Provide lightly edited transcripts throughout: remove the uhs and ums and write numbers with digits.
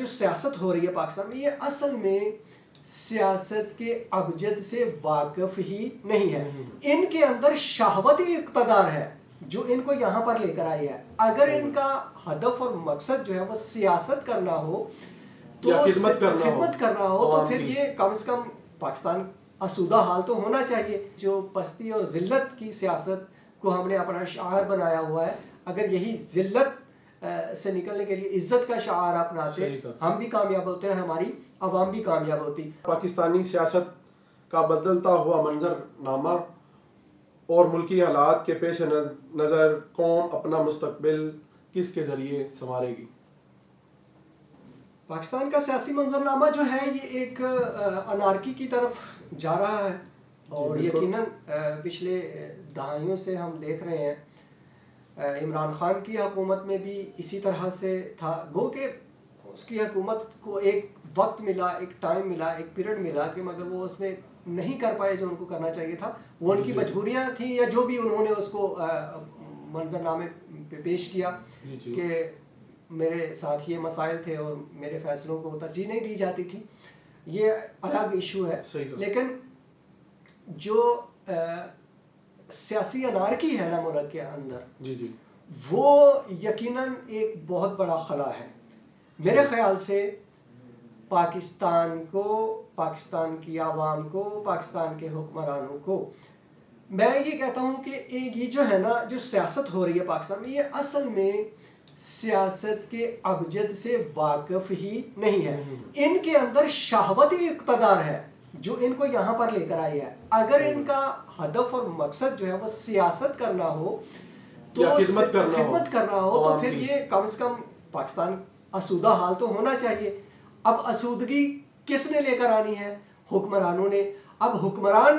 جو سیاست ہو رہی ہے پاکستان میں یہ اصل میں سیاست کے ابجد سے واقف ہی نہیں ہے. ان کے اندر شہوت اقتدار ہے جو ان کو یہاں پر لے کر آئی ہے. اگر ان کا ہدف اور مقصد جو ہے وہ سیاست کرنا ہو تو خدمت کرنا ہو تو پھر یہ کم سے کم پاکستان آسودہ حال تو ہونا چاہیے. جو پستی اور ذلت کی سیاست کو ہم نے اپنا شعار بنایا ہوا ہے, اگر یہی ذلت سے نکلنے کے لیے عزت کا شعار اپناتے ہم بھی کامیاب ہوتے ہیں, ہماری عوام بھی کامیاب ہوتی. پاکستانی سیاست کا بدلتا ہوا منظر نامہ اور ملکی حالات کے پیش نظر قوم اپنا مستقبل کس کے ذریعے سنوارے گی؟ پاکستان کا سیاسی منظرنامہ جو ہے یہ ایک انارکی کی طرف جا رہا ہے, اور یقیناً پچھلے دہائیوں سے ہم دیکھ رہے ہیں عمران خان کی حکومت میں بھی اسی طرح سے تھا. گو کہ اس کی حکومت کو ایک وقت ملا, ایک ٹائم ملا, ایک پیریڈ ملا کہ مگر وہ اس میں نہیں کر پائے جو ان کو کرنا چاہیے تھا. وہ ان کی مجبوریاں تھیں یا جو بھی انہوں نے اس کو منظرنامے پہ پیش کیا کہ میرے ساتھ یہ مسائل تھے اور میرے فیصلوں کو ترجیح نہیں دی جاتی تھی, یہ الگ ایشو ہے. لیکن جو سیاسی انارکی ہے نا ملک کے اندر وہ یقیناً ایک بہت بڑا خلا ہے. میرے خیال سے پاکستان کو, پاکستان کی عوام کو, پاکستان کے حکمرانوں کو میں یہ کہتا ہوں کہ یہ جو ہے نا جو سیاست ہو رہی ہے پاکستان میں یہ اصل میں سیاست کے ابجد سے واقف ہی نہیں ہے. ان کے اندر شہوت اقتدار ہے جو ان کو یہاں پر لے کر آئی ہے. اگر ان کا ہدف اور مقصد جو ہے وہ سیاست کرنا ہو تو خدمت کرنا ہو تو پھر یہ کم سے کم پاکستان آسودہ حال تو ہونا چاہیے. اب آسودگی کس نے لے کر آنی ہے؟ حکمرانوں نے. اب حکمران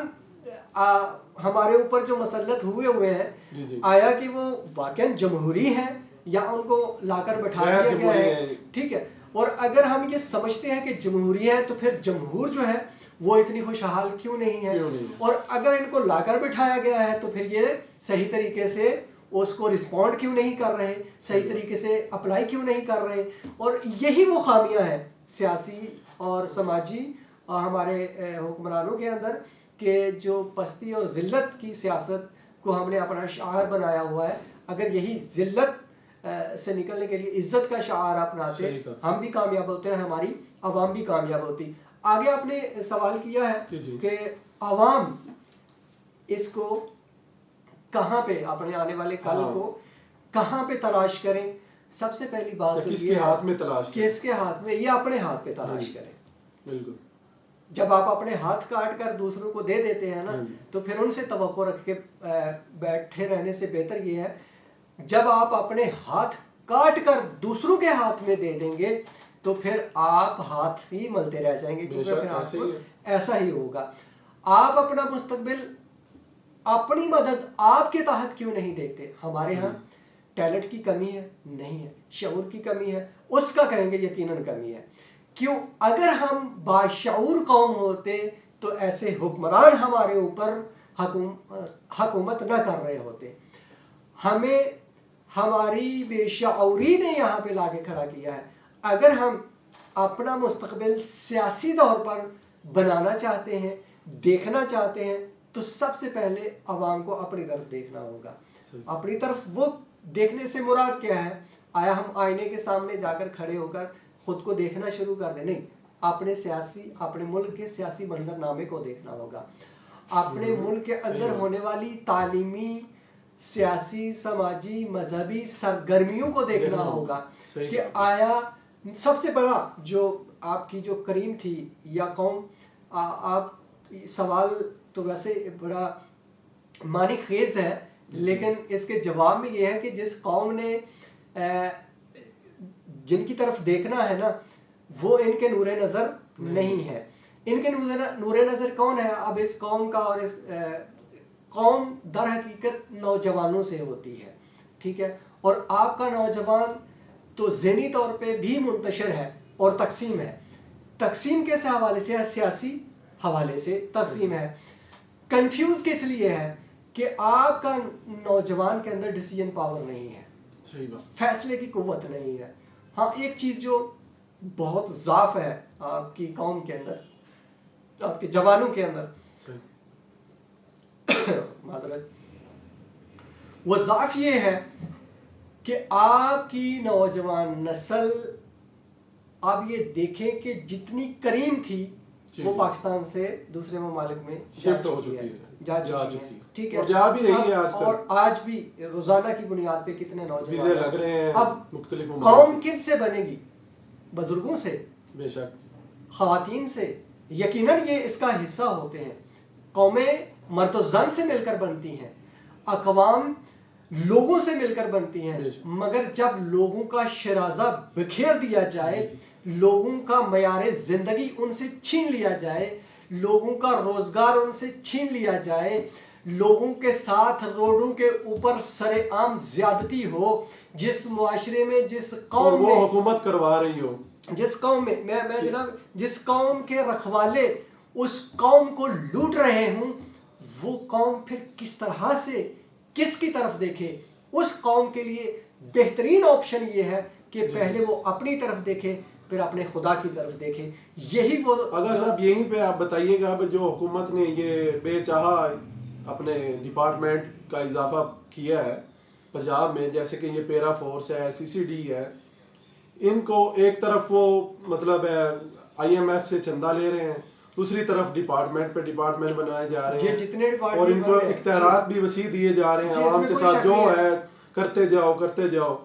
ہمارے اوپر جو مسلط ہوئے ہیں آیا کہ وہ واقعاً جمہوری ہیں یا ان کو لا کر بٹھا دیا گیا ہے, ٹھیک ہے. اور اگر ہم یہ سمجھتے ہیں کہ جمہوری ہے تو پھر جمہور جو ہے وہ اتنی خوشحال کیوں نہیں ہے, اور اگر ان کو لا کر بٹھایا گیا ہے تو پھر یہ صحیح طریقے سے اس کو رسپونڈ کیوں نہیں کر رہے, صحیح طریقے سے اپلائی کیوں نہیں کر رہے. اور یہی وہ خامیاں ہیں سیاسی اور سماجی ہمارے حکمرانوں کے اندر کہ جو پستی اور ذلت کی سیاست کو ہم نے اپنا شعار بنایا ہوا ہے. اگر یہی ذلت سے نکلنے کے لیے عزت کا شعار اپناتے ہم بھی کامیاب ہوتے ہیں, ہماری عوام بھی کامیاب ہوتی. آگے آپ نے سوال کیا ہے کہ عوام اس کو کہاں پہ اپنے آنے والے کل کو کہاں پہ تلاش کریں. سب سے پہلی بات تو یہ ہے کہ اس کے ہاتھ میں, یہ اپنے ہاتھ پہ تلاش کریں. بالکل. جب آپ اپنے ہاتھ کاٹ کر دوسروں کو دے دیتے ہیں نا تو پھر ان سے توقع رکھ کے بیٹھے رہنے سے بہتر یہ ہے جب آپ اپنے ہاتھ کاٹ کر دوسروں کے ہاتھ میں دے دیں گے تو پھر آپ ہاتھ ہی ملتے رہ جائیں گے, کیونکہ پھر آپ کو ایسا ہی ہوگا. آپ اپنا مستقبل, اپنی مدد آپ کے تحت کیوں نہیں دیکھتے؟ ہمارے ہاں ٹیلنٹ کی کمی ہے نہیں ہے, شعور کی کمی ہے, اس کا کہیں گے یقیناً کمی ہے. کیوں؟ اگر ہم باشعور قوم ہوتے تو ایسے حکمران ہمارے اوپر حکومت نہ کر رہے ہوتے. ہمیں ہماری بے شعوری نے یہاں پہ لا کے کھڑا کیا ہے. اگر ہم اپنا مستقبل سیاسی طور پر بنانا چاہتے ہیں, دیکھنا چاہتے ہیں, تو سب سے پہلے عوام کو اپنی طرف دیکھنا ہوگا. اپنی طرف وہ دیکھنے سے مراد کیا ہے؟ آیا ہم آئینے کے سامنے جا کر کھڑے ہو کر خود کو دیکھنا شروع کر دیں؟ نہیں, اپنے ملک کے سیاسی منظرنامے کو دیکھنا ہوگا. اپنے ملک کے اندر ہونے والی تعلیمی, سیاسی, سماجی, مذہبی سرگرمیوں کو دیکھنا ہوگا کہ آیا سب سے بڑا جو آپ کی جو کریم تھی یا قوم, آپ سوال تو ویسے بڑا معنی خیز ہے لیکن اس کے جواب میں یہ ہے کہ جس قوم نے جن کی طرف دیکھنا ہے نا وہ ان کے نور نظر نہیں ہے. ان کے نور نظر کون ہے؟ اب اس قوم کا, اور اس قوم در حقیقت نوجوانوں سے ہوتی ہے, ٹھیک ہے. اور آپ کا نوجوان تو ذہنی طور پہ بھی منتشر ہے اور تقسیم ہے. تقسیم کس حوالے سے ہے؟ سیاسی حوالے سے تقسیم ہے. کنفیوز کس لیے ہے؟ کہ آپ کا نوجوان کے اندر ڈیسیژن پاور نہیں ہے, فیصلے کی قوت نہیں ہے. ہاں ایک چیز جو بہت ضعف ہے آپ کی قوم کے اندر, آپ کے جوانوں کے اندر. معذرت. وہ ضعف یہ ہے کہ آپ کی نوجوان نسل, آپ یہ دیکھیں کہ جتنی کریم تھی وہ پاکستان سے دوسرے ممالک میں شفٹ ہو چکی ہے, جا چکی ہے. ٹھیک ہے, اور جا بھی رہی ہے آج کل, اور آج بھی روزانہ کی بنیاد پہ کتنے ویزے نوجوان لگ رہے ہیں. اب مختلف قوم کن سے بنے گی؟ بزرگوں سے, بے شک, خواتین سے. یقیناً یہ اس کا حصہ ہوتے ہیں. قومیں مرد و زن سے مل کر بنتی ہیں, اقوام لوگوں سے مل کر بنتی ہیں, مگر جب لوگوں کا شرازہ بکھیر دیا جائے, لوگوں کا معیار زندگی ان سے چھین لیا جائے, لوگوں کا روزگار ان سے چھین لیا جائے, لوگوں کے ساتھ روڈوں کے اوپر سر عام زیادتی ہو, جس معاشرے میں, جس قوم میں وہ حکومت کروا رہی ہو, جس قوم میں میں جناب جس قوم کے رکھوالے اس قوم کو لوٹ رہے ہوں, وہ قوم پھر کس طرح سے کس کی طرف دیکھے؟ اس قوم کے لیے بہترین آپشن یہ ہے کہ پہلے وہ اپنی طرف دیکھے, پھر اپنے خدا کی طرف دیکھے. یہی وہ اگر صاحب یہیں پہ آپ بتائیے گا جو حکومت نے یہ بے چاہا اپنے ڈپارٹمنٹ کا اضافہ کیا ہے پنجاب میں, جیسے کہ یہ پیرا فورس ہے, CCD ہے, ان کو ایک طرف وہ مطلب ہے IMF سے چندہ لے رہے ہیں, دوسری طرف ڈپارٹمنٹ پہ ڈپارٹمنٹ بنائے جا رہے ہیں, جتنے اور ان کو اختیارات بھی وسیع دیے جا رہے ہیں, عوام کے ساتھ جو ہے کرتے جاؤ کرتے جاؤ.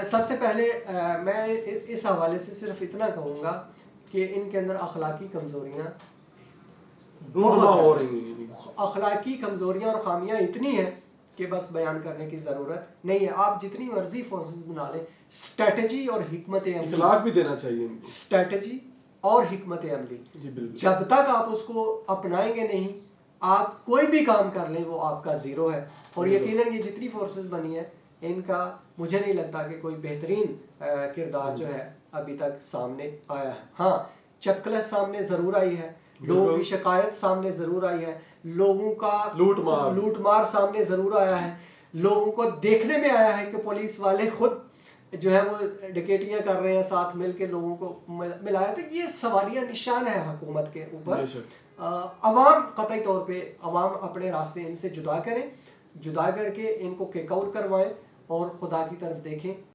سب سے پہلے میں اس حوالے سے صرف اتنا کہوں گا کہ ان کے اندر اخلاقی کمزوریاں رونما ہو رہی ہیں, اخلاقی کمزوریاں اور خامیاں اتنی ہیں کہ بس بیان کرنے کی ضرورت نہیں ہے. آپ جتنی مرضی فورسز بنا لیں, اسٹریٹجی اور حکمت عملی, اخلاق بھی دینا چاہیے, اسٹریٹجی اور حکمت عملی, جب تک آپ اس کو اپنائیں گے نہیں, آپ کوئی بھی کام کر لیں وہ آپ کا زیرو ہے. اور یقیناً یہ جتنی فورسز بنی ہیں ان کا مجھے نہیں لگتا کہ کوئی بہترین کردار جو ہے ابھی تک سامنے آیا ہے. ہاں, چپکلس سامنے ضرور آئی ہے, لوگوں کی شکایت سامنے ضرور آئی ہے, لوگوں کا لوٹ مار سامنے ضرور آیا ہے, لوگوں کو دیکھنے میں آیا ہے کہ پولیس والے خود جو ہے وہ ڈکیٹیاں کر رہے ہیں, ساتھ مل کے لوگوں کو ملایا. تو یہ سوالیہ نشان ہے حکومت کے اوپر. عوام قطعی طور پہ عوام اپنے راستے ان سے جدا کریں, جدا کر کے ان کو کک آؤٹ کروائیں اور خدا کی طرف دیکھیں.